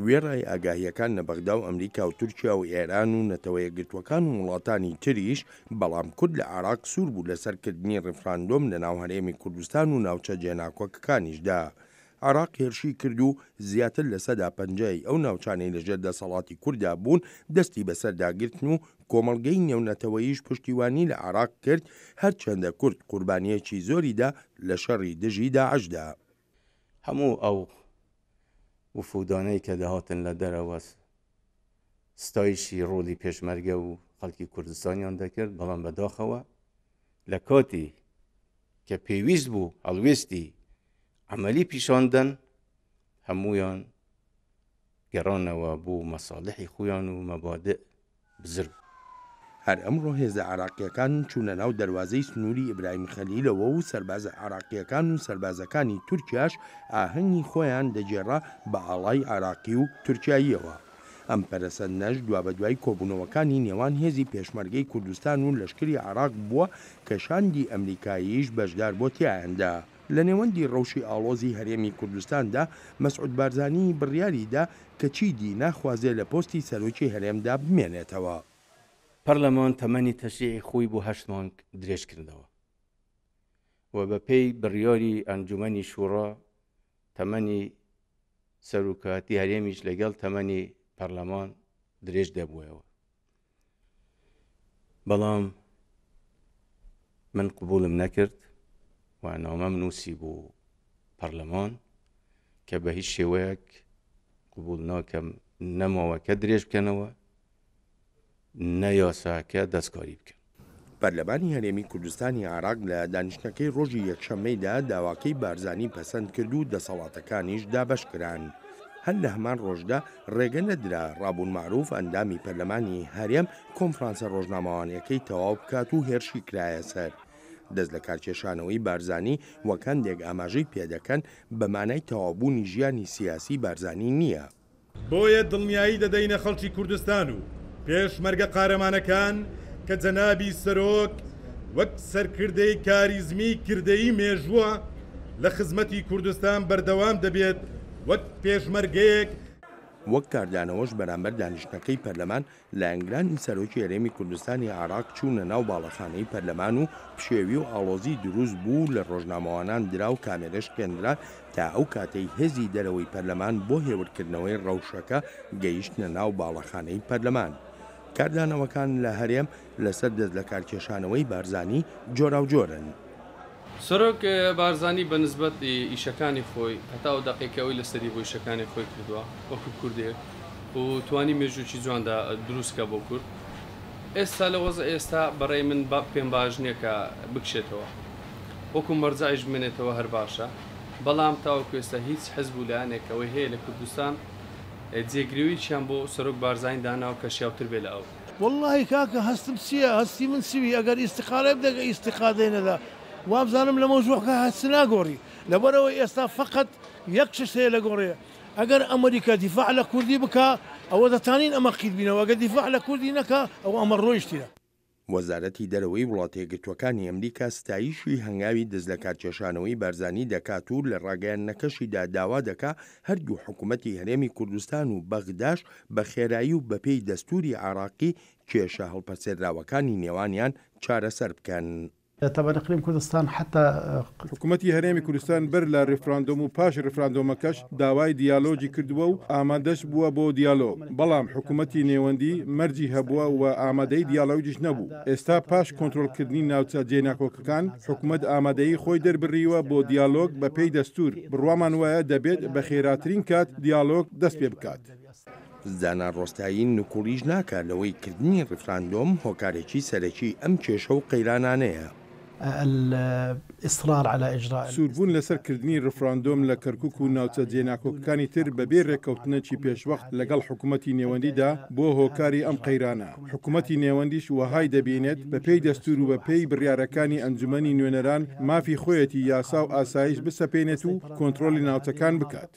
وێڕای ئاگاهیەکان لە بەغدا و ئەمریکا و تورکیا و ئێران و نەتەوە یەکگرتووەکان و وڵاتانی تریش بەڵام کورد لە عێراق سوور بوو لەسەرکردنی ڕێفراندۆم لە ناو هەرێمی کوردستان و ناوچە جێناکۆکەکانیشدا. عێراق هێرشی کرد و زیاتر لە 50% ئەو ناوچانەی لەژێر دەسەڵاتی کووردا بوون دەستی بەسەرداگرتن و کۆمەڵگەی نێونەتەوەییش پشتیوانی لە عێراق کرد، هەرچەندە کورد قوربانیەکی زۆریدا لە شەڕی دژی داعشدا. هەموو ئەو وفودانەی کە دەهاتن لە دەرەوە ستایشی ڕۆلی پێشمەرگە و خەڵکی کوردستانیان دەکرد، بەڵام بەداخەوە لە کاتی کە پێویست بوو هەڵوێستی عملی پیشاندن هەمویان گەڕانەوە بۆ مەساڵحی خۆیان و مەبادئ بزرگ. هەر ئەمڕۆ هێزە عێراقیەکان چوونە ناو دەواازەی سنووری ئیبراهیم خەلیلەوە و سەربازە عێراقیەکان و سەربازەکانی تورکیاش ئاهەنگی خۆیان دەجێڕا بە ئاڵای عێراقی و تورکیاییەوە. ئەم پەرەسەندنەش دوای کۆبوونەوەکانی نێوان هێزی پێشمەرگەی کوردستان و لەشکری عێراق بووە کە شاندی ئەمریکاییش بەشدار بۆ تیایاندا. لە نێوەندی ڕەوشی ئاڵۆزی هەرێمی کوردستاندا مەسعود بارزانی بڕیاریدا کە چیدی ناخوازێ لە پۆستی سەرۆکی هەرێمدا بمێنێتەوە. پەرلەمان تەمەنی تەشریعی خۆی بۆ 8 مانگ درێژ کردەوە و بەپێی بڕیاری ئەنجومەنی شوڕا تەمەنی سەرۆکاتی هەرێمیش لەگەڵ تەمەنی پەرلەمان درێژ دەبووەوە. بەڵام من قبولم نەکرد و نامەم نووسی بۆ پەرلەمان کە بە هیچ شێوەیەک قبول ناکەم نەماوە کە درێژ بکەنەوە نەیاساکە دەستکاری بکەن. پەرلەمانی هەرێمی کوردستانی عێراق لە دانیشتنەکەی ڕۆژی یەکشەممەیدا داواکەی بارزانی پەسەند کرد و دەسەڵاتەکانیش دابەشکران. هەر لە هەمان ڕۆژدا ڕێگە نەدرا ڕابوون معروف ئەندامی پەرلەمانی هەرێم کۆنفرانسە ڕۆژنامەوانیەکەی تەواو بکات و هێرشی کرایە سەر. دەست لە کارکێشانەوەی بارزانی وەکەندێک ئاماژەی پێدەکەن بەمانای تەوابوونی ژیانی سیاسی بارزانی نییە. بۆیە دڵنیایی دەدەینە خەڵکی کوردستان و پێشمەرگە قارەمانەکان کە جەنابی سەرۆک وەک سەرکردەی کاریزمی کردەیی مێژووە لە خزمەتی کوردستان بەردەوام دەبێت وەک پێشمەرگەیەک. وەک کاردانەوەش بەرامبەر دانیشتنەکەی پەرلەمان لە ئەنگرانی سەرۆکی هەرێمی کوردستانی عێراق چوونە ناو باڵەخانەی پەرلەمان و پشێوی و ئاڵۆزی دروست بوو لە ڕۆژنامەوانان درا و کامێرەش کێنرا تا ئەو کاتەی هێزی دەرەوەی پەرلەمان بۆ هێورکردنەوەی ڕەوشەکە گەیشتنە ناو باڵەخانەی پەرلەمان. کاردانەوەکان لە هەرێم لەسەر دەست لە کارکێشانەوەی بارزانی جۆرا و جۆرن. سەرۆک بارزانی بە نسبەت ئیشەکانی خۆی هەتا و دەقیقەوەی لەسەری بۆ ئیشەکانی خۆی کردووە وەکو کوردێک و توانی مێژووکی جواندا دروستکە بۆ کورد. ئێستا لە وەزە ئێستا بەڕێی من پێم باش نییە کە بکشێتەوە وەکو مەرجایش بمێنێتەوە هەر باشە، بەڵام تاوەکو ئێستا هیچ حەزب و لایەنێکەوەی هەیە لە کوردستان جێگرێوییان بۆ سەرۆک بارزانی داناوە کە شیاوتر بێ لە ئەو. والله کاکە هەستم چییە هەستی من سوی ئەگەر ئیستیقالە بدەگە ئیستیقادەی نەدا وابزانم لە مۆژوعەکە هەست ناگۆڕی لەبەرەوە ئێستا فقط یەک شت هەیە لە گۆڕەیە ئەگەر ئەمریکا دیفاع لە کوردی بکە ئەوە دەتانین ئەمە قیدبینەوە ئەگەر دیفاع لە کوردی نەکە ئەو ئەمە ڕۆیشتیە. وەزارەتی دەرەوەی وڵاتە یەکگرتووەکانی ئەمریکا ستایشی هەنگاوی دەست لە کارکێشانەوەی بارزانی دەکات و لە ڕاگەیاندنەکەشیدا داوا دەکا هەردوو حکوومەتی هەرێمی کوردستان و بەغداش بە خێرایی و بەپێی دەستوری عێراقی کێشە هەڵپەرسێراوەکانی نێوانیان چارەسەر بکەن. طبعا اقليم كردستان حتى حکوومەتی هەرێمی کوردستان بەر لە ڕێفراندۆم و پاش ڕێفراندۆمەکەش داوای دیالۆجی کردووە و ئامادەش بووە بۆ دیالۆگ، بەڵام حکوومەتی نێوەندی مەرجی هەبووە و ئامادەی دیالۆجیش نەبوو. ئێستا پاش کۆنتڕۆلکردنی ناوچە جێناکۆکەکان حکوومەت ئامادەیی خۆی دەربڕیوە بۆ دیالۆگ بە پێی دەستور. بڕوامان وایە دەبێت بە خێراترین کات دیالۆگ دەست پێ بکات. زانا ڕۆستایی نوکوڵیش ناکات لەوەی کردنی ڕێفراندۆم هۆکارێکی سەرەکی ئەم کێشە و قەیرانانەیە. الإصرار على إجراء سووربوون لەسەرکردنی ڕفراندۆم لە کەرکک و ناوچە جێناکۆکەکانی تر بەبێ ڕێککەوتنەکی پێشوەخت لەگەڵ حکوومەتی نێوەندیدا بۆ هۆکاری ئەم قەیرانە. حکوومەتی نێوەندیش وەهای دەبێنێت بە پێی دەستور و بە پێی بڕیارەکانی ئەنجومەنی نوێنەران مافی خۆیەتی یاسا و ئاسایش بسەپێنێت و کۆنتڕۆلی ناوچەکان بکات.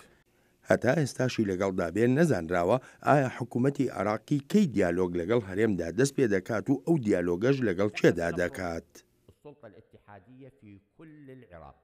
هەتا ئێستاشی لەگەڵدا بێن نەزانراوە ئایا حکوومەتی عێراقی کەی دیالۆگ لەگەڵ هەرێمدا دەست پێ دەکات و ئەو دیالۆگەش لەگەڵ کێدا دەکات. السلطة الاتحادية في كل العراق